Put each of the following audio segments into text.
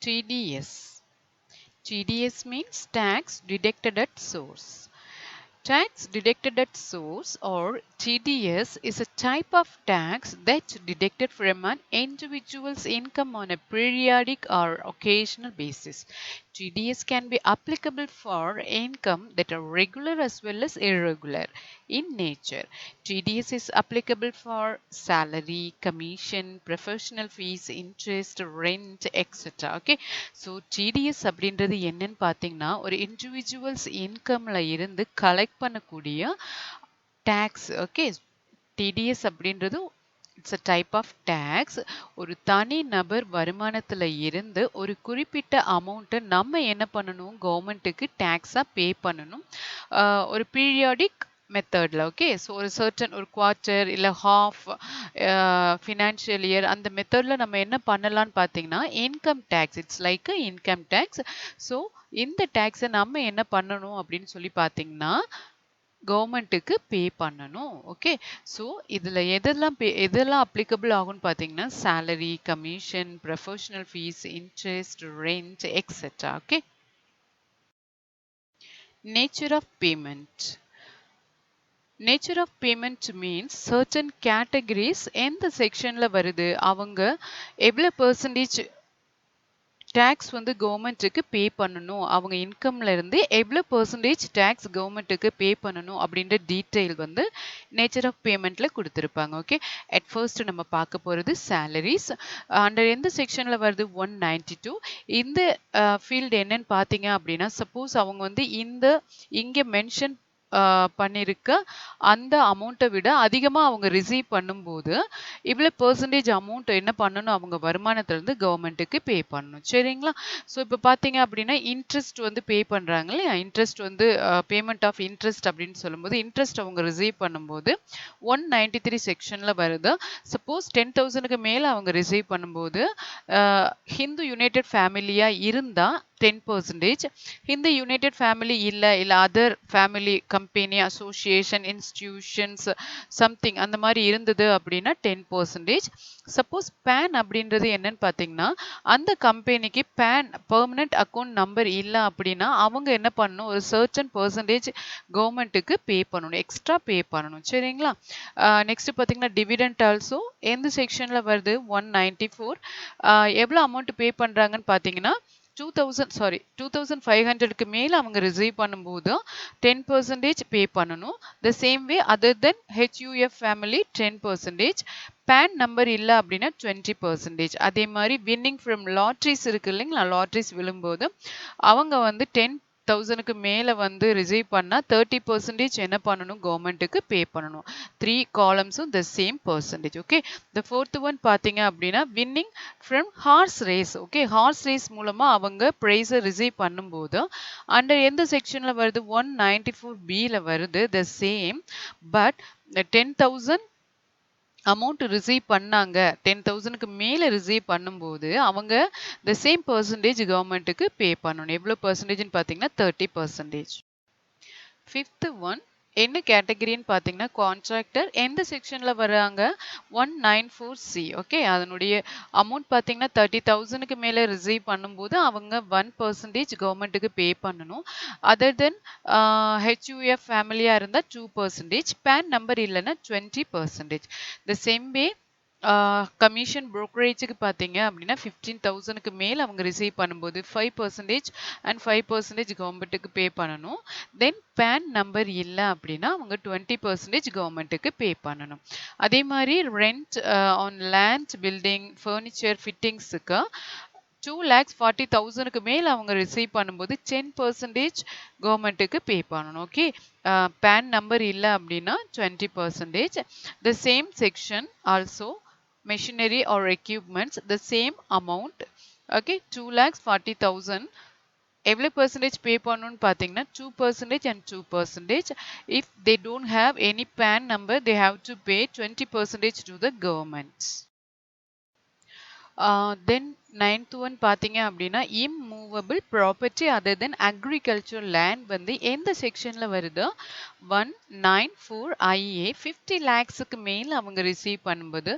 TDS. TDS means tax deducted at source. Tax deducted at source or TDS is a type of tax that's deducted from an individual's income on a periodic or occasional basis. TDS can be applicable for income that are regular as well as irregular in nature. TDS is applicable for salary, commission, professional fees, interest, rent, etc. Okay. So TDS அப்படின்றது என்னன்னு பார்த்தீங்கன்னா ஒரு individuals இன்கம்ல இருந்து collect பண்ணக்கூடிய tax. Okay, TDS அப்படின்றது it's a type of tax. ஒரு தனி நபர் வருமானத்தில் இருந்து ஒரு குறிப்பிட்ட அமௌண்ட்டை நம்ம என்ன பண்ணணும், கவர்மெண்ட்டுக்கு டேக்ஸாக பே பண்ணணும் ஒரு பீரியாடிக் மெத்தடில். ஓகே, ஸோ ஒரு சர்டன் ஒரு குவார்ட்டர் இல்லை ஹாஃப் ஃபினான்ஷியல் இயர் அந்த மெத்தடில் நம்ம என்ன பண்ணலான்னு பார்த்தீங்கன்னா income tax. It's like income tax. So இந்த டேக்ஸை நம்ம என்ன பண்ணணும் அப்படின்னு சொல்லி பார்த்தீங்கன்னா கவர்மெண்ட்டுக்கு பே பண்ணணும். ஓகே, ஸோ இதில் எதெல்லாம் அப்ளிகபிள் ஆகும்னு பார்த்தீங்கன்னா salary, commission, professional fees, interest, rent etcetera. Okay, nature of payment. Nature of payment means certain categories எந்த செக்ஷனில் வருது, அவங்க எவ்வளோ பெர்சன்டேஜ் டேக்ஸ் வந்து கவர்மெண்ட்டுக்கு பே பண்ணணும், அவங்க இன்கம்ல இருந்து எவ்வளோ பெர்சன்டேஜ் டேக்ஸ் கவர்மெண்ட்டுக்கு பே பண்ணணும் அப்படின்ற டீட்டெயில் வந்து நேச்சர் ஆஃப் பேமெண்ட்ல கொடுத்துருப்பாங்க. ஓகே, அட் ஃபர்ஸ்ட் நம்ம பார்க்க போகிறது சேலரிஸ். அண்டர் எந்த செக்ஷனில் வருது, 192. இந்த ஃபீல்டு என்னன்னு பார்த்தீங்க அப்படின்னா சப்போஸ் அவங்க வந்து இங்கே மென்ஷன் பண்ணியிருக்க அந்த அமௌண்ட்டை விட அதிகமாக அவங்க ரிசீவ் பண்ணும்போது இவ்வளோ பெர்சன்டேஜ் அமௌண்ட் என்ன பண்ணணும், அவங்க வருமானத்திலேருந்து கவர்மெண்ட்டுக்கு பே பண்ணணும். சரிங்களா? ஸோ இப்போ பார்த்தீங்க அப்படின்னா இன்ட்ரெஸ்ட் வந்து பே பண்ணுறாங்க இல்லையா, இன்ட்ரெஸ்ட் வந்து பேமெண்ட் ஆஃப் இன்ட்ரெஸ்ட் அப்படின்னு சொல்லும்போது இன்ட்ரெஸ்ட் அவங்க ரிசீவ் பண்ணும்போது 193 செக்ஷனில் வருது. சப்போஸ் 10,000க்கு மேலே அவங்க ரிசீவ் பண்ணும்போது ஹிந்து யுனைடெட் ஃபேமிலியாக இருந்தால் 10%, ஹிந்து யுனைடெட் ஃபேமிலி இல்லை other family company association institutions something அந்த மாதிரி இருந்தது அப்படின்னா 10%. சப்போஸ் பேன் அப்படின்றது என்னன்னு பார்த்தீங்கன்னா அந்த கம்பெனிக்கு பேன் பெர்மனன்ட் அக்கௌண்ட் நம்பர் இல்லை அப்படின்னா அவங்க என்ன பண்ணணும், ஒரு சர்டன் பெர்சன்டேஜ் கவர்மெண்ட்டுக்கு பே பண்ணணும், எக்ஸ்ட்ரா பே பண்ணணும். சரிங்களா? நெக்ஸ்ட் பார்த்தீங்கன்னா டிவிடெண்ட் ஆல்சோ எந்த செக்ஷனில் வருது, 194. எவ்வளோ அமௌண்ட் பே பண்ணுறாங்கன்னு பார்த்தீங்கன்னா 2,500க்கு மேலே அவங்க ரிசீவ் பண்ணும்போது 10% பே பண்ணணும். The same way other then HUF family 10%, PAN number இல்லை அப்படின்னா 20%. அதே மாதிரி வின்னிங் ஃப்ரம் லாட்ரிஸ் இருக்கு இல்லைங்களா, லாட்ரிஸ் விழும்போது அவங்க வந்து 10,000க்கு மேலே வந்து ரிசீவ் பண்ணால் 30% என்ன பண்ணணும், கவர்மெண்ட்டுக்கு பே பண்ணணும். 3 காலம்ஸும் the same percentage. Okay, the fourth one பார்த்தீங்க அப்படின்னா winning from horse race. Okay, horse race மூலமாக அவங்க ப்ரைஸை ரிசீவ் பண்ணும்போது அண்டர் எந்த செக்ஷனில் வருது, 194Bல வருது. The same but 10,000 amount receive பண்ணாங்க, 10,000க்கு மேலே ரிசீவ் பண்ணும்போது அவங்க த சேம் பர்சன்டேஜ் கவர்மெண்ட்டுக்கு பே பண்ணணும். எவ்வளோ பர்சன்டேஜ்னு பார்த்தீங்கன்னா 30%. ஃபிஃப்த் ஒன் என்ன கேட்டகரின்னு பார்த்தீங்கன்னா கான்ட்ராக்டர். எந்த செக்ஷனில் வராங்க, 194C. ஓகே, அதனுடைய அமௌண்ட் பார்த்தீங்கன்னா 30,000க்கு மேலே ரிசீவ் பண்ணும்போது அவங்க 1% கவர்மெண்ட்டுக்கு பே பண்ணணும். அதர் தென் ஹெச்யூஎஃப் ஃபேமிலியாக இருந்தால் 2%, பேன் நம்பர் இல்லைன்னா 20%. த சேம் வே கமிஷன் ப்ரோக்கரேஜுக்கு பார்த்தீங்க அப்படின்னா 15,000க்கு மேலே அவங்க ரிசீவ் பண்ணும்போது 5% அண்ட் 5% கவர்மெண்ட்டுக்கு பே பண்ணணும். தென் பேன் நம்பர் இல்லை அப்படின்னா அவங்க 20% கவர்மெண்ட்டுக்கு பே பண்ணணும். அதே மாதிரி rent on land, building, furniture, ஃபிட்டிங்ஸுக்கு 2,40,000க்கு மேலே அவங்க ரிசீவ் பண்ணும்போது 10% கவர்மெண்ட்டுக்கு பே பண்ணணும். ஓகே, பேன் நம்பர் இல்லை அப்படின்னா 20%. The same section also machinery or equipments, the same amount. Okay, 2,40,000 எவ்வளோ பர்சன்டேஜ் பே பண்ணணும்னு பார்த்தீங்கன்னா 2% and 2%. If they don't have any PAN number, they have to pay 20% to the government. Then 9th one பார்த்தீங்க அப்படின்னா movable property other தென் agriculture land வந்து எந்த செக்ஷன்ல வருதோ 194IA 50 lakhsக்கு மேல அவங்க ரிசீவ் பண்ணும்போது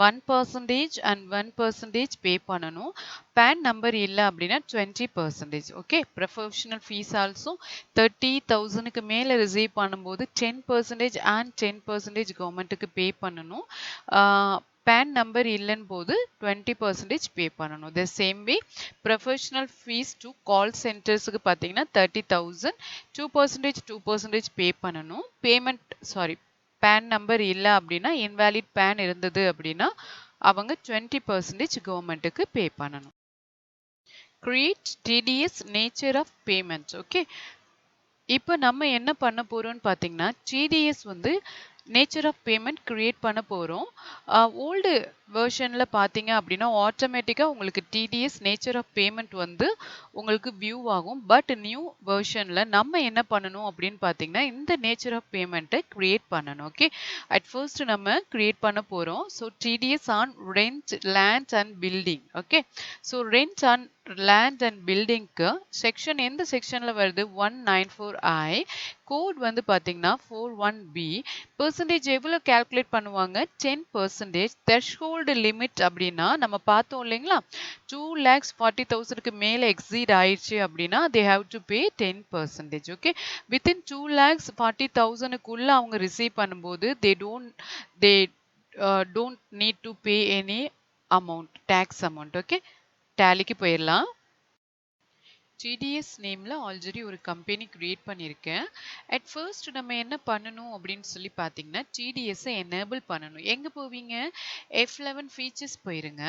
1% and 1% பே பண்ணணும். பேன் நம்பர் இல்ல அப்படின்னா 20%. ஓகே, ப்ரொஃபஷனல் ஃபீஸ் ஆல்சோ 30,000க்கு மேல ரிசீவ் பண்ணும்போது 10% and 10% கவர்மெண்ட்டுக்கு பே பண்ணணும். பேன் நம்பர் இல்லைன்னு போது 20% பே பண்ணணும். The same way professional fees to call சென்டர்ஸுக்கு பார்த்தீங்கன்னா 30,000 2% பே பண்ணணும். பேன் நம்பர் இல்லை அப்படின்னா இன்வேலிட் பேன் இருந்தது அப்படின்னா அவங்க 20% கவர்மெண்ட்டுக்கு பே பண்ணணும். Create TDS nature of payment. Okay, இப்போ நம்ம என்ன பண்ண போறோம்னு பார்த்தீங்கன்னா டிடிஎஸ் வந்து நேச்சர் ஆஃப் பேமெண்ட் கிரியேட் பண்ண போகிறோம். ஓல்டு வெர்ஷனில் பார்த்தீங்க அப்படின்னா ஆட்டோமேட்டிக்காக உங்களுக்கு டிடிஎஸ் நேச்சர் ஆஃப் பேமெண்ட் வந்து உங்களுக்கு வியூ ஆகும். பட் நியூ வெர்ஷனில் நம்ம என்ன பண்ணணும் அப்படின்னு பார்த்தீங்கன்னா இந்த நேச்சர் ஆஃப் பேமெண்ட்டை கிரியேட் பண்ணணும். ஓகே, அட் ஃபர்ஸ்ட் நம்ம கிரியேட் பண்ண போகிறோம். So TDS on rent land and building. Okay, so rent on land and பில்டிங்க்கு செக்ஷன் எந்த செக்ஷனில் வருது 194I. கோட் வந்து பார்த்தீங்கன்னா 41B. பெர்சன்டேஜ் எவ்வளோ கால்குலேட் பண்ணுவாங்க 10%. த்ரெஷ்ஹோல்டு லிமிட் அப்படின்னா நம்ம பார்த்தோம் இல்லைங்களா 2,40,000க்கு மேலே எக்ஸீட் ஆயிடுச்சு அப்படின்னா they have to pay 10%. Okay, within 2,40,000க்குள்ள அவங்க ரிசீவ் பண்ணும்போது they don't need to pay any amount, tax amount. Okay, டேலிக்கு போயிடலாம். டிடிஎஸ் நேம்ல ஆல்ரெடி ஒரு கம்பெனி கிரியேட் பண்ணியிருக்கேன். அட் ஃபர்ஸ்ட் நம்ம என்ன பண்ணணும் அப்படின்னு சொல்லி பார்த்தீங்கன்னா டிடிஎஸ்ஸை எனேபிள் பண்ணணும். எங்கே போவீங்க F11 ஃபீச்சர்ஸ் போயிருங்க.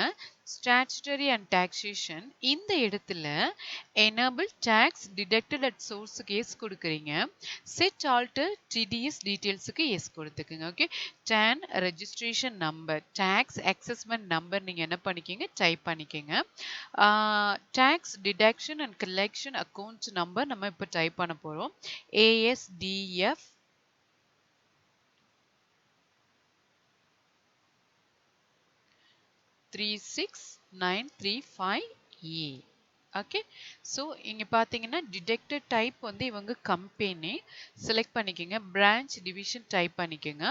ஸ்டாச்சுட்டரி அண்ட் டாக்ஸேஷன் இந்த இடத்துல எனேபிள் டேக்ஸ் டிடக்டட் அட் சோர்ஸுக்கு எஸ் கொடுக்குறீங்க. செட் ஆல்டர் டிடிஎஸ் டீட்டெயில்ஸுக்கு எஸ் கொடுத்துக்குங்க. Okay, TAN registration number tax assessment number நீங்கள் என்ன பண்ணிக்கிங்க டைப் பண்ணிக்கோங்க. Tax deduction and collection account number நம்ம இப்போ டைப் பண்ண போகிறோம். ASDF 36935A. ஓகே, ஸோ இங்கே பார்த்தீங்கன்னா டிடெக்டட் டைப் வந்து இவங்க கம்பெனி செலக்ட் பண்ணிக்கோங்க. பிரான்ச் டிவிஷன் டைப் பண்ணிக்கோங்க.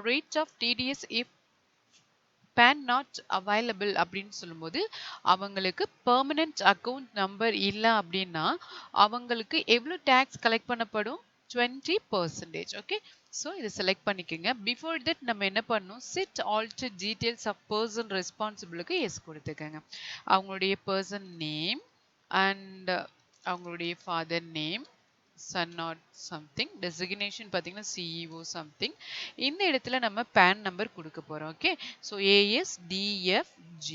Rate of TDS if PAN not available அப்படின்னு சொல்லும்போது அவங்களுக்கு பெர்மனன்ட் அக்கௌண்ட் நம்பர் இல்லை அப்படின்னா அவங்களுக்கு எவ்வளோ டேக்ஸ் கலெக்ட் பண்ணப்படும் 20%. ஓகே, ஸோ இதை செலக்ட் பண்ணிக்கோங்க. பிஃபோர் தட் நம்ம என்ன பண்ணணும் set alter details of person ரெஸ்பான்சிபிளுக்கு எஸ் கொடுத்துக்கோங்க. அவங்களுடைய பர்சன் நேம் அண்ட் அவங்களுடைய father name son or something, designation பார்த்தீங்கன்னா சிஇஓ சம்திங். இந்த இடத்துல நம்ம பேன் நம்பர் கொடுக்க போகிறோம். Okay, so ASDFG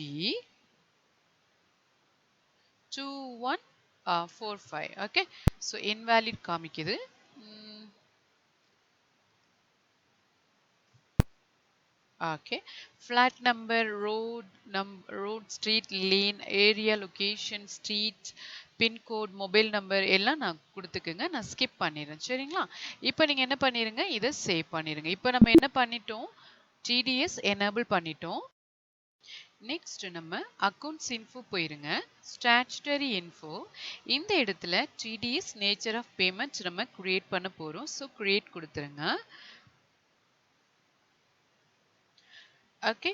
2145. Okay, so invalid காமிக்குது. Okay, flat number, road, street, lane, area, location, street, pincode, mobile number எல்லாம் நான் கொடுத்துக்குங்க. நான் ஸ்கிப் பண்ணிடுறேன். சரிங்களா, இப்போ நீங்கள் என்ன பண்ணிடுங்க இதை சேவ் பண்ணிடுங்க. இப்போ நம்ம என்ன பண்ணிட்டோம் டிடிஎஸ் எனேபிள் பண்ணிட்டோம். நெக்ஸ்ட் நம்ம அக்கௌண்ட்ஸ் இன்ஃபோ போயிருங்க. ஸ்டாச்சுட்டரி இன்ஃபோ இந்த இடத்துல டிடிஎஸ் நேச்சர் ஆஃப் பேமெண்ட் நம்ம கிரியேட் பண்ண போகிறோம். ஸோ கிரியேட் கொடுத்துருங்க. Okay,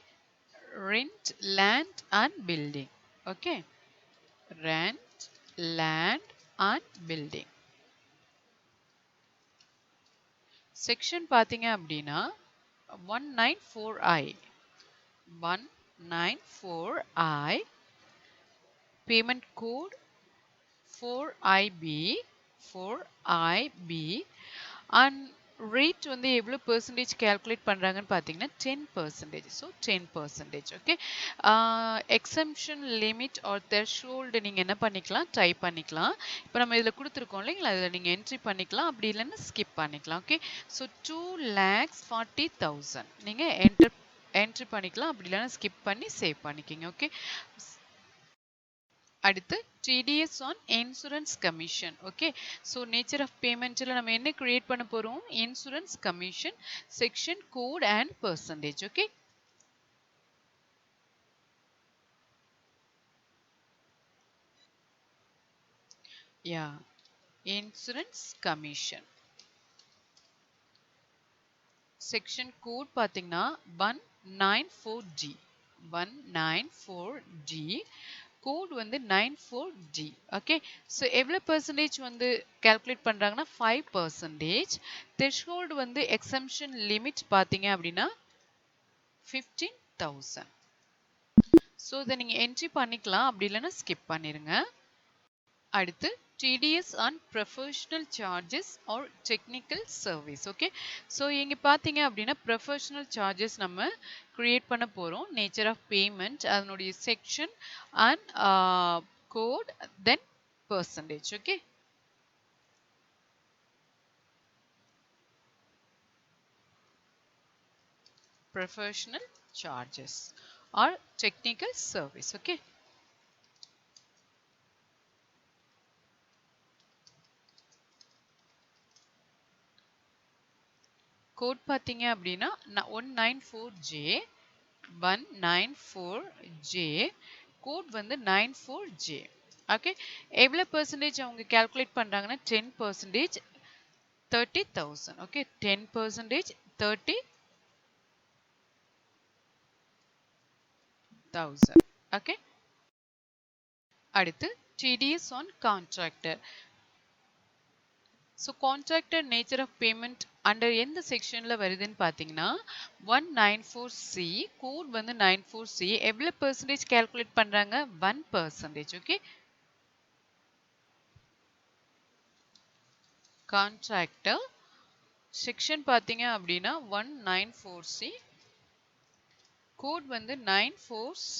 rent land and building. Okay, rent land and building section பாத்தீங்க அப்படின்னா 194I 194I payment code 4IB and rate வந்து எவ்வளோ பெர்சன்டேஜ் கால்குலேட் பண்ணுறாங்கன்னு பார்த்தீங்கன்னா 10%. So 10%. Okay, exemption limit or threshold நீங்கள் என்ன பண்ணிக்கலாம் டைப் பண்ணிக்கலாம். இப்போ நம்ம இதில் கொடுத்துருக்கோம் இல்லைங்களா, அதில் நீங்கள் என்ட்ரி பண்ணிக்கலாம், அப்படி இல்லைன்னா ஸ்கிப் பண்ணிக்கலாம். ஓகே, ஸோ 2,40,000 நீங்கள் என்ட்ரி பண்ணிக்கலாம், அப்படி இல்லைன்னா ஸ்கிப் பண்ணி சேவ் பண்ணிக்கிங்க. ஓகே, அடுத்து TDS on insurance commission. Okay, so nature of பேமெண்ட்டில் நம்ம என்ன கிரியேட் பண்ண போகிறோம் insurance commission section code and percentage. Okay, Yeah, insurance commission. Section code பார்த்தீங்கன்னா 194D 194D கோட் வந்து 94D. ஓகே, ஸோ எவ்வளோ பெர்சன்டேஜ் வந்து கால்குலேட் பண்ணுறாங்கன்னா 5%. த்ரெஷ்ஹோல்டு வந்து எக்ஸம்ஷன் லிமிட் பார்த்தீங்க அப்படின்னா 15,000. ஸோ இதை நீங்கள் என்ட்ரி பண்ணிக்கலாம், அப்படி இல்லைன்னா ஸ்கிப் பண்ணிடுங்க. அடுத்து TDS on professional charges or technical service. Okay, so இங்கே பார்த்தீங்க அப்படின்னா ப்ரொஃபஷனல் சார்ஜஸ் நம்ம கிரியேட் பண்ண போகிறோம். நேச்சர் ஆஃப் பேமெண்ட், அதனுடைய section and code, then percentage. Okay, professional charges or technical service. Okay, code பார்த்தீங்க அப்படின்னா 194J 194J கோட் வந்து 94J. ஓகே, எவ்வளோ பெர்சன்டேஜ் அவங்க கால்குலேட் பண்ணுறாங்கன்னா 10%, 30,000. ஓகே, 10%, 30,000. ஓகே, அடுத்து TDS on contractor. So contractor nature of payment under எந்த செக்ஷனில் வருதுன்னு பார்த்தீங்கன்னா 194C கோட் வந்து 94C. எவ்வளோ பெர்சன்டேஜ் கால்குலேட் பண்ணுறாங்க? 1%. ஓகே, கான்ட்ராக்டர் செக்ஷன் பார்த்தீங்க அப்படின்னா 194C கோட் வந்து 94C.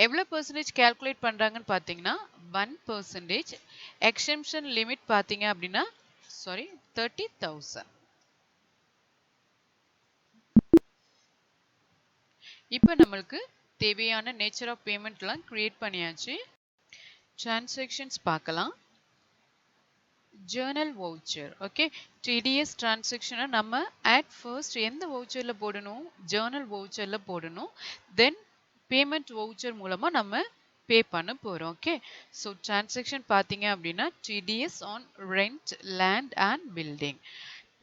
எவ்வளோ பெர்சன்டேஜ் கால்குலேட் பண்ணுறாங்கன்னு பார்த்தீங்கன்னா 1%. எக்ஸம்ஷன் லிமிட் பார்த்தீங்க அப்படின்னா 30,000. இப்போ நம்மளுக்கு தேவையான நேச்சர் ஆஃப் பேமெண்ட்லாம் கிரியேட் பண்ணியாச்சு. டிரான்சாக்ஷன்ஸ் பார்க்கலாம். Journal voucher. ஓகே, டிடிஎஸ் டிரான்சாக்ஷனை நம்ம அட் ஃபர்ஸ்ட் எந்த வவுச்சரில் போடணும்? ஜேர்னல் வவுச்சரில் போடணும். தென் பேமெண்ட் வவுச்சர் மூலமா நம்ம பே பண்ண போறோம். ஓகே, ஸோ டிரான்சாக்ஷன் பார்த்தீங்க அப்படின்னா TDS on rent, land and building.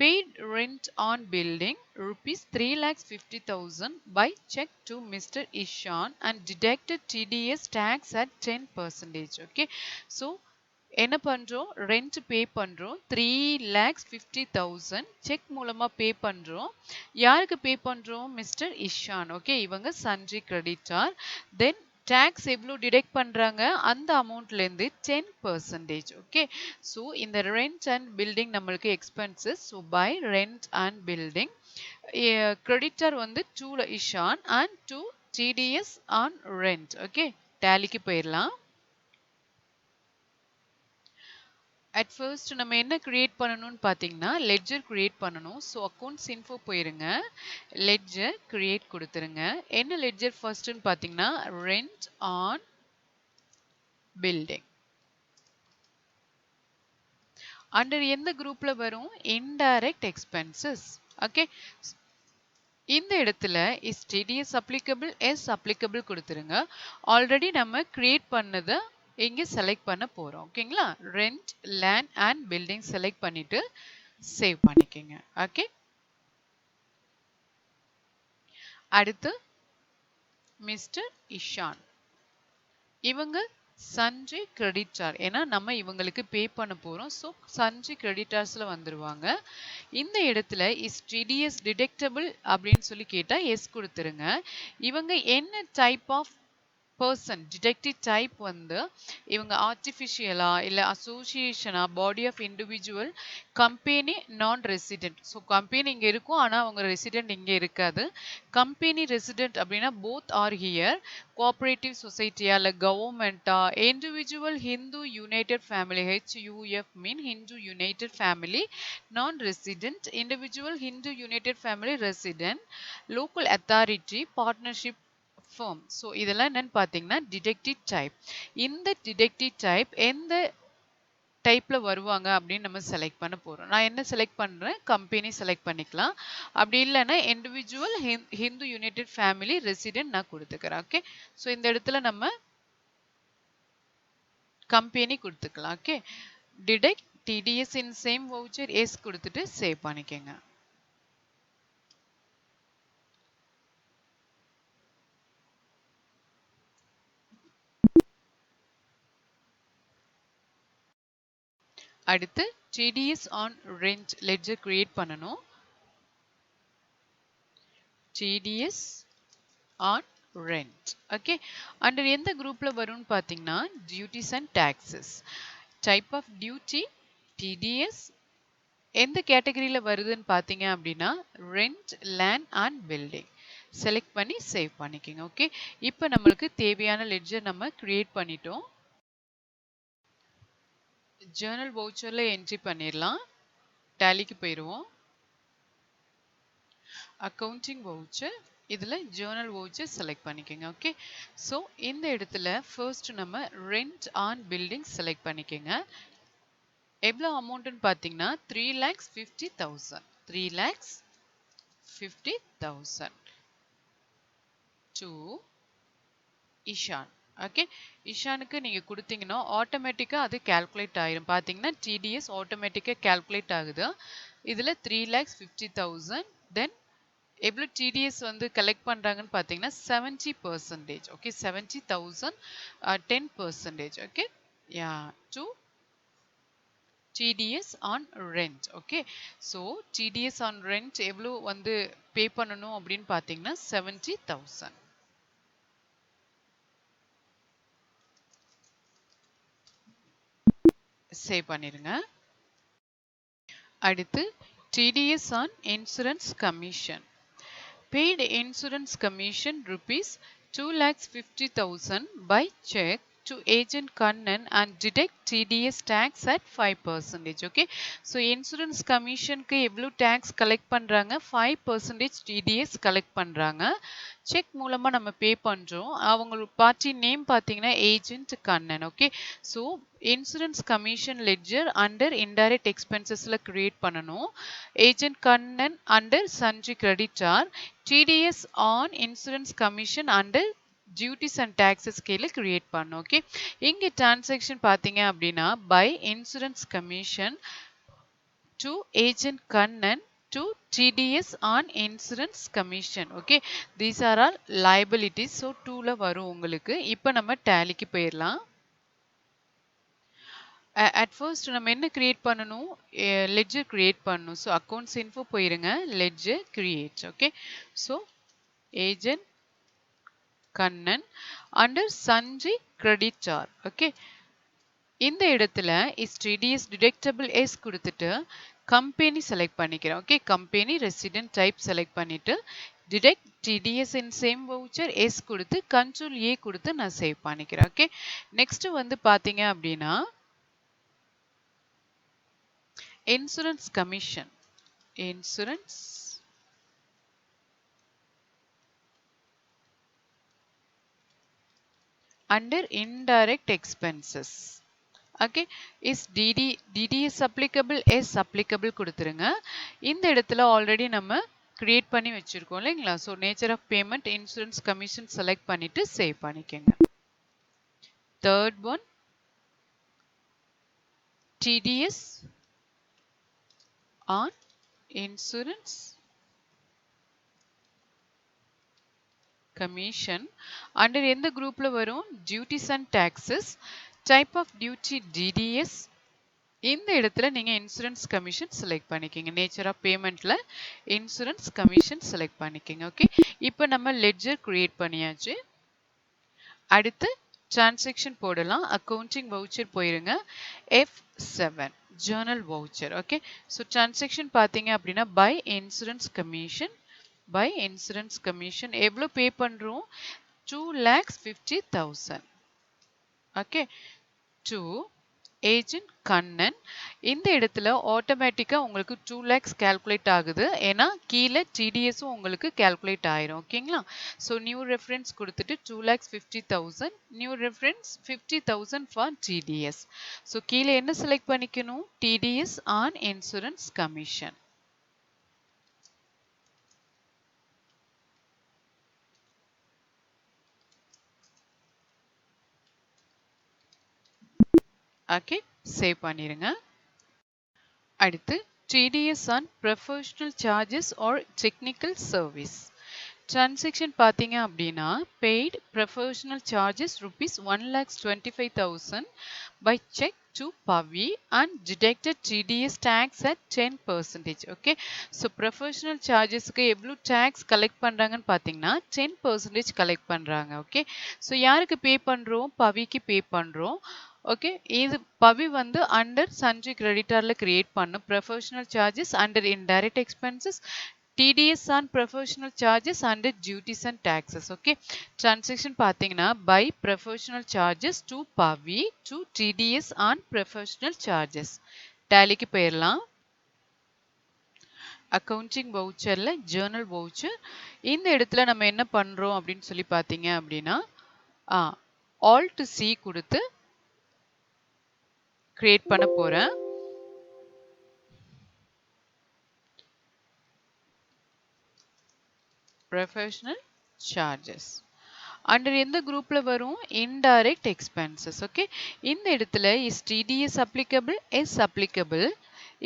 Paid rent on building rupees 3,50,000 by check to Mr. Ishan and deducted TDS tax at 10%. Okay, so என்ன பண்றோம்? ரெண்ட் பே பண்றோம் 3,50,000 செக் மூலமா பே பண்றோம். யாருக்கு பே பண்றோம்? மிஸ்டர் இஷான். ஓகே, இவங்க சன்ட்ரி கிரெடிட்டார். தென் டாக்ஸ் எவ்வளோ detect பண்றாங்க? அந்த அமௌண்ட்ல இருந்து 10%. ஓகே, ஸோ இந்த ரெண்ட் அண்ட் பில்டிங் நம்மளுக்கு expenses. So by rent and building creditor வந்து 2 Ishaan and 2 TDS on rent. Okay, டேலிக்கு போயிடலாம். அட் ஃபர்ஸ்ட் நம்ம என்ன கிரியேட் பண்ணணும்னு பார்த்தீங்கன்னா லெட்ஜர் கிரியேட் பண்ணணும். ஸோ அக்கௌண்ட்ஸ் இன்ஃபோ போயிருங்க, லெட்ஜர் கிரியேட் கொடுத்துருங்க. என்ன லெட்ஜர் ஃபர்ஸ்ட்னு பார்த்தீங்கன்னா ரெண்ட் ஆன் பில்டிங். அண்டர் எந்த குரூப்ல வரும்? Indirect expenses. ஓகே, இந்த இடத்துல is TDS applicable, yes applicable கொடுத்துருங்க. ஆல்ரெடி நம்ம கிரியேட் பண்ணதை இங்கே செலக்ட் பண்ண போறோம். ஓகேங்களா, rent, land and building select பண்ணிட்டு சேவ் பண்ணிக்கோங்க. ஓகே, அடுத்து மிஸ்டர் இஷான், இவங்க சன்ட்ரி கிரெடிட்டார், ஏன்னா நம்ம இவங்களுக்கு பே பண்ண போறோம். ஸோ சன்ட்ரி கிரெடிட்டார்ஸ்ல வந்துருவாங்க. இந்த இடத்துல இஸ் டிடிஎஸ் டிடெக்டபிள் அப்படின்னு சொல்லி கேட்டா எஸ் கொடுத்துருங்க. இவங்க என்ன type of person? Deductive type வந்து இவங்க ஆர்டிஃபிஷியலா இல்ல அசோசியேஷனா, body of individual, company, non resident. So company இங்க இருக்கும், ஆனா அவங்க ரெசிடென்ட் இங்க இருக்காது. கம்பெனி ரெசிடென்ட் அப்படின்னா போத் ஆர் ஹியர். கோஆபரேட்டிவ் சொசைட்டியா இல்ல கவர்மெண்டா? Individual Hindu united family, HUF mean Hindu united family. Non resident individual Hindu united family resident. Local authority, partnership firm. So இதெல்லாம் என்னன்னு பார்த்தீங்கன்னா டிடெக்டிவ் டைப். இந்த டிடெக்டிவ் டைப் எந்த டைப்ல வருவாங்க அப்படின்னு நம்ம செலக்ட் பண்ண போறோம். நான் என்ன செலக்ட் பண்றேன்? கம்பெனி செலக்ட் பண்ணிக்கலாம். அப்படி இல்லைன்னா individual Hindu united family resident நான் கொடுத்துக்கிறேன். ஓகே, ஸோ இந்த இடத்துல நம்ம கம்பெனி கொடுத்துக்கலாம். Okay, deduct TDS in same voucher yes கொடுத்துட்டு சேவ் பண்ணிக்கங்க. அடுத்து TDS on rent ledger create பண்ணணும். TDS on rent. Okay, under எந்த குரூப்ல வரும்னு பாத்தீங்கன்னா duties and taxes. Type of duty TDS. எந்த கேட்டகரியில வருதுன்னு பாத்தீங்க அப்படின்னா rent, land and building. Select பண்ணி சேவ் பண்ணிக்கோங்க. ஓகே, இப்போ நம்மளுக்கு தேவையான லெட்ஜர் நம்ம கிரியேட் பண்ணிட்டோம். ஜேர்னல் வவுச்சர்ல என்ட்ரி பண்ணிடலாம். டேலிக்கு போயிடுவோம். அக்கவுண்டிங் வவுச்சர், இதுல ஜேர்னல் வவுச்சர் செலக்ட் பண்ணிக்கோங்க. ஓகே, ஸோ இந்த இடத்துல ஃபர்ஸ்ட் நம்ம ரெண்ட் ஆன் பில்டிங் செலக்ட் பண்ணிக்கோங்க. எவ்வளோ அமௌண்ட்னு பார்த்தீங்கன்னா 3,50,000. 3,50,000 டு இஷான். ஓகே, இஷானுக்கு நீங்க கொடுத்தீங்கன்னா ஆட்டோமேட்டிக்கா அது கால்குலேட் ஆயிரும். பாத்தீங்கன்னா டிடிஎஸ் ஆட்டோமேட்டிக்கா கால்குலேட் ஆகுது. இதுல 3,50,000. தென் எவ்வளோ டிடிஎஸ் வந்து கலெக்ட் பண்றாங்கன்னு பாத்தீங்கன்னா 70%. Okay, 70,000 10%. Okay, yeah to TDS on rent. Okay, so TDS on rent எவ்வளோ வந்து பே பண்ணணும் அப்படின்னு பார்த்தீங்கன்னா 70,000. சேவ் பண்ணிருங்க. அடுத்து TDS on insurance commission. Paid insurance commission rupees 2,50,000 by check to agent Kannan and deduct TDS tax at 5%. Okay, so insurance commission க்கு எவ்வளவு tax collect பண்றாங்க? 5% TDS collect பண்றாங்க. செக் மூலமா நம்ம பே பண்றோம். அவங்க பார்ட்டி நேம் பாத்தீங்கன்னா agent Kannan. Okay, so insurance commission ledger under indirect எக்ஸ்பென்சஸ்ல கிரியேட் பண்ணணும். Agent Kannan under sundry creditor. TDS on insurance commission under duties and taxes கீழே கிரியேட் பண்ணும். ஓகே, இங்க டிரான்சாக்ஷன் பாத்தீங்க அப்படின்னா by insurance commission to agent Kannan to TDS on insurance commission. Okay, these are all liabilities. So 2ல வரும் உங்களுக்கு. இப்போ நம்ம டேலிக்கு போயிடலாம். at first நம்ம என்ன கிரியேட் பண்ணணும்? லெட்ஜர் கிரியேட் பண்ணணும். ஸோ அக்கௌண்ட்ஸ் இன்ஃபோ போயிருங்க, ledger create. Okay, so agent Kannan under sundry creditor. Okay, இந்த இடத்துல இஸ் TDS டிடெக்டபிள் எஸ் கொடுத்துட்டு கம்பெனி செலக்ட் பண்ணிக்கிறேன். Okay, company resident type select பண்ணிட்டு deduct TDS in same voucher yes கொடுத்து control A கொடுத்து நான் save பண்ணிக்கிறேன். ஓகே, நெக்ஸ்ட் வந்து பாத்தீங்க அப்படின்னா insurance commission. Insurance under indirect expenses. Okay, is TDS applicable yes applicable கொடுத்துருங்க. இந்த இடத்துல ஆல்ரெடி நம்ம கிரியேட் பண்ணி வச்சிருக்கோம் இல்லைங்களா? So nature of payment insurance commission select பண்ணிட்டு சேவ் பண்ணிக்கோங்க. Third one TDS on insurance commission under எந்த குரூப்ல வரும்? Duties and taxes. Type of duty TDS. இந்த இடத்துல நீங்க இன்சூரன்ஸ் கமிஷன் செலக்ட் பண்ணிக்கங்க. நேச்சர் ஆஃப் பேமெண்ட்ல இன்சூரன்ஸ் கமிஷன் செலக்ட் பண்ணிக்கங்க. ஓகே, இப்போ நம்ம லெட்ஜர் கிரியேட் பண்ணியாச்சு. அடுத்து டிரான்சாக்ஷன் போடலாம். அக்கவுண்டிங் வவுச்சர் போயிருங்க. F7 journal voucher. Okay, so transaction பாத்தீங்க அப்படின்னா by insurance commission. Buy insurance commission எவ்வளோ பே பண்றோம்? 2,50,000. Okay, to agent Kannan. இந்த இடத்துல ஆட்டோமேட்டிக்கா உங்களுக்கு 2 lakhs கால்குலேட் ஆகுது. ஏன்னா கீழே டிடிஎஸும் உங்களுக்கு கால்குலேட் ஆயிரும். ஓகேங்களா? ஸோ நியூ ரெஃபரன்ஸ் கொடுத்துட்டு 2,50,000 new reference 50,000 for TDS. So கீழே என்ன செலக்ட் பண்ணிக்கணும்? TDS on insurance commission. Okay, save பண்ணிருங்க. அடுத்து TDS on professional charges or technical service. Transaction பார்த்தீங்க அப்படின்னா paid professional charges rupees 1,25,000 by check to Pavi and deducted TDS tax at 10%. Okay, so professional charges க்கு எவ்வளவு tax collect பண்றாங்கன்னு பார்த்தீங்கன்னா 10% collect பண்றாங்க. Okay, so யாருக்கு pay பண்றோம்? பவிக்கு pay பண்றோம். ஓகே, இது பவி வந்து அண்டர் சன்ட்ரி கிரெடிட்டார்ல கிரியேட் பண்ணும் professional charges under indirect expenses TDS on professional charges under duties and taxes. Okay, transaction பார்த்தீங்கன்னா by professional charges to Pavi to TDS on professional charges. டேலிக்கு போயிடலாம். Accounting வவுச்சர்ல journal voucher. இந்த இடத்துல நம்ம என்ன பண்றோம் அப்படின்னு சொல்லி பார்த்தீங்க அப்படின்னா Alt C கொடுத்து கிரியேட் பண்ண போறேன். professional charges under எந்த குரூப்ல வரும்? indirect expenses. ஓகே, இந்த இடத்துல is TDS applicable? is applicable.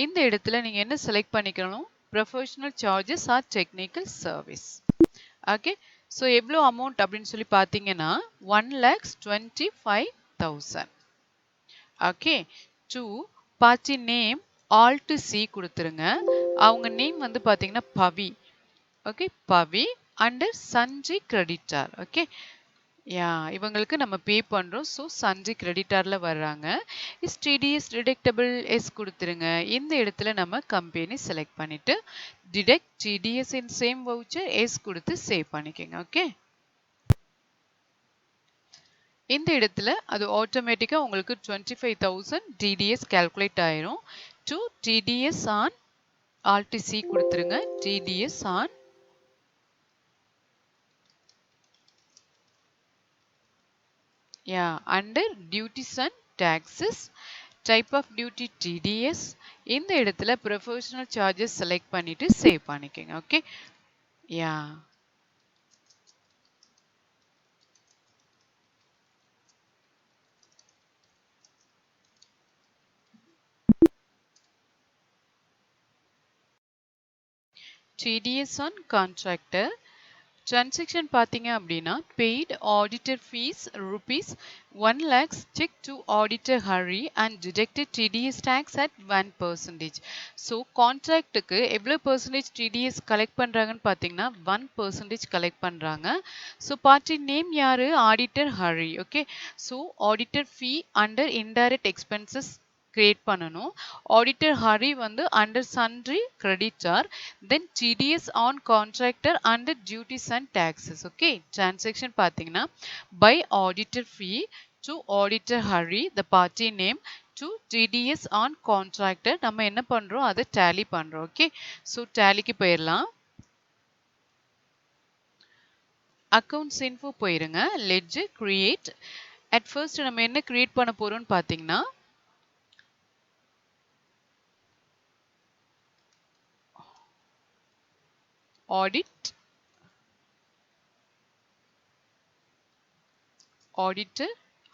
இந்த இடத்துல நீங்க என்ன செலக்ட் பண்ணிக்கணும்? professional charges or technical service. Okay, so எவ்வளவு அமௌண்ட் அப்படின்னு சொல்லி பார்த்தீங்கன்னா 1,25,000. Okay, to party name Alt C கொடுத்துருங்க. அவங்க நேம் வந்து பார்த்தீங்கன்னா பவி. ஓகே, பவி அண்டர் சன்ட்ரி கிரெடிட்டார். ஓகே, யா இவங்களுக்கு நம்ம பே பண்றோம். ஸோ சன்ட்ரி கிரெடிட்டார்ல வர்றாங்க. இஸ் டிடிஎஸ் டிடெக்டபிள் எஸ் கொடுத்துருங்க. இந்த இடத்துல நம்ம கம்பெனி செலக்ட் பண்ணிட்டு deduct TDS in same voucher yes கொடுத்து சேவ் பண்ணிக்கோங்க. ஓகே, இந்த இடத்துல அது ஆட்டோமேட்டிக்கா உங்களுக்கு 25,000 டிடிஎஸ் கால்குலேட் ஆயிரும். To TDS on alt C கொடுத்துருங்க. TDS on under duties and taxes, type of duty TDS. இந்த இடத்துல professional charges select பண்ணிட்டு save பண்ணிக்கங்க. Okay, TDS on contractor. Transaction பார்த்தீங்க அப்படின்னா paid auditor fees rupees 1 lakhs check to auditor Hari and deducted TDS tax at 1%. So contractக்கு எவ்வளவு percentage TDS collect பண்றாங்கன்னு பார்த்தீங்கன்னா 1% collect பண்றாங்க. So party name யாரு? auditor Hari. Okay, so auditor fee under indirect expenses create பண்ணணும். Auditor Hari வந்து under sundry creditor, then TDS on contractor under duties and taxes. Okay, transaction பார்த்தீங்கன்னா by auditor fee to auditor Hari the party name to TDS on contractor. நம்ம என்ன பண்றோம்? அதை tally பண்றோம். Okay, so டேலிக்கு போயிடலாம். Accounts info போயிருங்க. Ledger create. At first நம்ம என்ன கிரியேட் பண்ண போறோம்னு பார்த்தீங்கன்னா audit auditor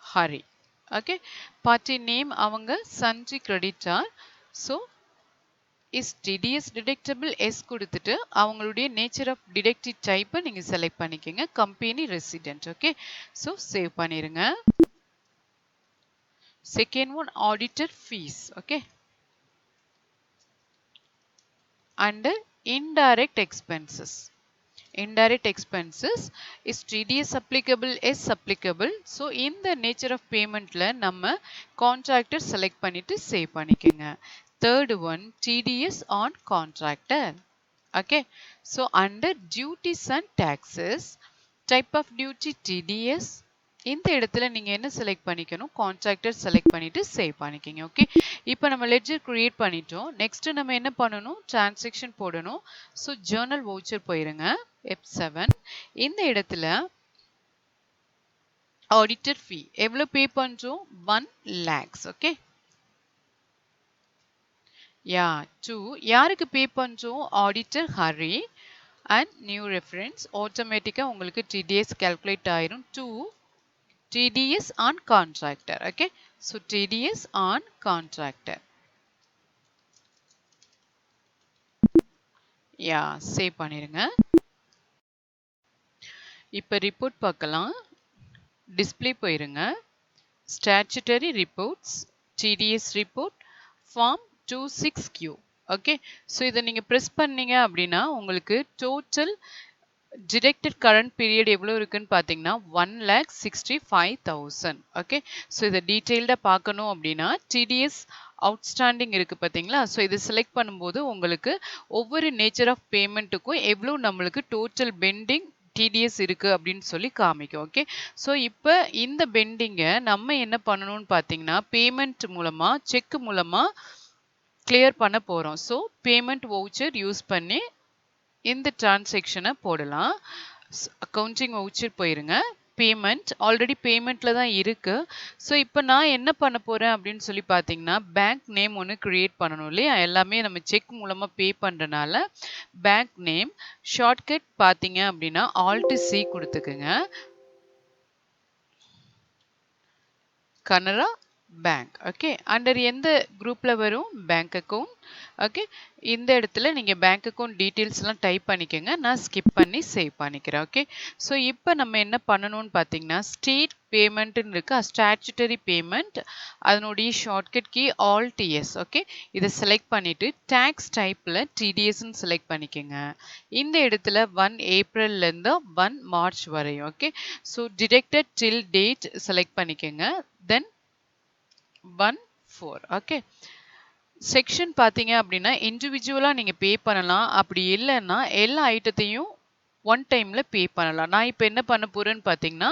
Hari. Okay, party name அவங்க sundry creditor. So is TDS deductible yes கொடுத்துட்டு அவங்களுடைய நேச்சர் ஆஃப் டிடெக்டிவ் டைப்பை நீங்கள் செலக்ட் பண்ணிக்கோங்க. Company resident. Okay, so save பண்ணிடுங்க. Second one auditor fees. Okay, under indirect expenses. Indirect expenses is TDS applicable? is applicable. So in the nature of paymentல நம்ம contractor select பண்ணிட்டு save பண்ணிக்கங்க. Third one TDS on contractor. Okay, so under duties and taxes, type of duty TDS. இந்த இடத்துல நீங்க என்ன select பண்ணிக்கணும்? Contractor select பண்ணிட்டு save பண்ணிக்கங்க. ஓகே, இப்போ நம்ம லெட்ஜர் கிரியேட் பண்ணிட்டோம். நெக்ஸ்ட் நம்ம என்ன பண்ணணும்? டிரான்சாக்ஷன் போடணும். ஸோ ஜேர்னல் வவுச்சர் போயிருங்க. F7 இந்த இடத்துல ஆடிட்டர் ஃபீ எவ்வளவு பே பண்றோம்? 1 lakhs. ஓகே, to யாருக்கு பே பண்றோம்? Auditor Hari and new reference. ஆட்டோமேட்டிக்கா உங்களுக்கு டிடிஎஸ் கால்குலேட் ஆயிரும். to TDS on contractor. Okay, so TDS on contractor. Yeah, save பண்ணிருங்க. இப்ப ரிப்போர்ட் பார்க்கலாம். டிஸ்ப்ளே போயிருங்க. Statutory reports, TDS report, form 26Q. Okay, so இதை நீங்க press பண்ணீங்க அப்படின்னா உங்களுக்கு total deducted current period எவ்வளவு இருக்குன்னு பார்த்தீங்கன்னா 1,65,000. ஓகே, ஸோ இதை டீட்டெயில்டாக பார்க்கணும் அப்படின்னா TDS அவுட்ஸ்டாண்டிங் இருக்கு பார்த்தீங்களா, ஸோ இதை செலக்ட் பண்ணும்போது உங்களுக்கு ஒவ்வொரு நேச்சர் ஆஃப் பேமெண்ட்டுக்கும் எவ்வளோ நம்மளுக்கு டோட்டல் பெண்டிங் TDS இருக்கு அப்படின்னு சொல்லி காமிக்கும். ஓகே, ஸோ இப்போ இந்த பெண்டிங்கை நம்ம என்ன பண்ணணும்னு பார்த்தீங்கன்னா பேமெண்ட் மூலமா செக் மூலமா கிளியர் பண்ண போறோம். ஸோ பேமெண்ட் வவுச்சர் யூஸ் பண்ணி இந்த டிரான்சாக்ஷனை போடலாம். அக்கவுண்டிங் வவுச்சர் போயிருங்க. பேமெண்ட் ஆல்ரெடி பேமெண்ட்ல தான் இருக்கு. ஸோ இப்போ நான் என்ன பண்ண போறேன் அப்படின்னு சொல்லி பார்த்தீங்கன்னா பேங்க் நேம் ஒன்று கிரியேட் பண்ணணும் இல்லையா, எல்லாமே நம்ம செக் மூலமா பே பண்றதுனால பேங்க் நேம் ஷார்ட்கட் பார்த்தீங்க அப்படின்னா Alt C கொடுத்துக்குங்க. கனரா பேங்க். ஓகே, அண்டர் எந்த குரூப்ல வரும் பேங்க் அக்கவுண்ட். ஓகே, இந்த இடத்துல நீங்க பேங்க் அக்கவுண்ட் டீடைல்ஸ் எல்லாம் டைப் பண்ணிக்கோங்க. நான் ஸ்கிப் பண்ணி சேவ் பண்ணிக்கிறேன். ஓகே, ஸோ இப்போ நம்ம என்ன பண்ணணும்னு பார்த்தீங்கன்னா ஸ்டேட் பேமெண்ட்னு இருக்கு, ஸ்டாச்சுட்டரி பேமெண்ட், அதனுடைய shortcut key Alt S. Okay, இதை செலக்ட் பண்ணிட்டு டாக்ஸ் டைப்ல TDSன்னு செலக்ட் பண்ணிக்கோங்க. இந்த இடத்துல 1 ஏப்ரல்ல இருந்து 1 மார்ச் வரையும். Okay, so detected till date select பண்ணிக்கோங்க. தென் 1/4. ஓகே, செக்ஷன் பார்த்தீங்க அப்படின்னா இண்டிவிஜுவலாக நீங்கள் பே பண்ணலாம், அப்படி இல்லைன்னா எல்லா ஐட்டத்தையும் ஒன் டைமில் பே பண்ணலாம். நான் இப்போ என்ன பண்ண போகிறேன்னு பார்த்தீங்கன்னா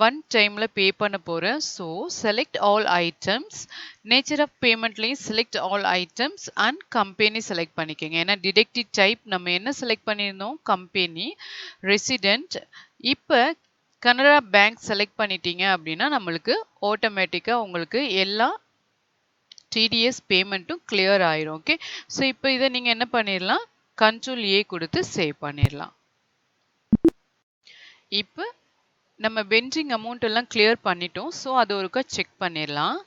ஒன் டைமில் பே பண்ண போகிறேன். So select all items, nature of பேமெண்ட்லேயும் select all items and company select பண்ணிக்கோங்க. ஏன்னா டிடெக்டிவ் டைப் நம்ம என்ன செலக்ட் பண்ணியிருந்தோம், கம்பெனி, ரெசிடென்ட். இப்போ கனரா பேங்க் செலக்ட் பண்ணிட்டீங்க அப்படின்னா நம்மளுக்கு ஆட்டோமேட்டிக்காக உங்களுக்கு எல்லா TDS பேமெண்ட்டும் கிளியர் ஆயிரும். ஓகே, ஸோ இப்போ இதை நீங்கள் என்ன பண்ணிடலாம், Ctrl A கொடுத்து சேவ் பண்ணிடலாம். இப்போ நம்ம பெண்டிங் அமௌண்ட் எல்லாம் கிளியர் பண்ணிட்டோம். ஸோ அது ஒருக்கா செக் பண்ணிடலாம்.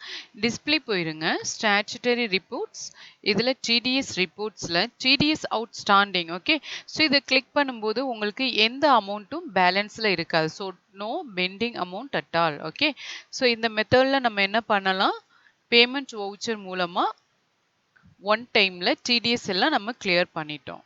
டிஸ்பிளே போயிருங்க. ஸ்டாச்சுட்டரி ரிப்போர்ட்ஸ், இதில் TDS ரிப்போர்ட்ஸில் TDS அவுட்ஸ்டாண்டிங். ஓகே, ஸோ இதை கிளிக் பண்ணும்போது உங்களுக்கு எந்த அமௌண்ட்டும் பேலன்ஸில் இருக்காது. So no pending amount at all. Okay, so இந்த மெத்தடில் நம்ம என்ன பண்ணலாம், பேமெண்ட் வவுச்சர் மூலமாக ஒன் டைமில் TDS எல்லாம் நம்ம கிளியர் பண்ணிட்டோம்.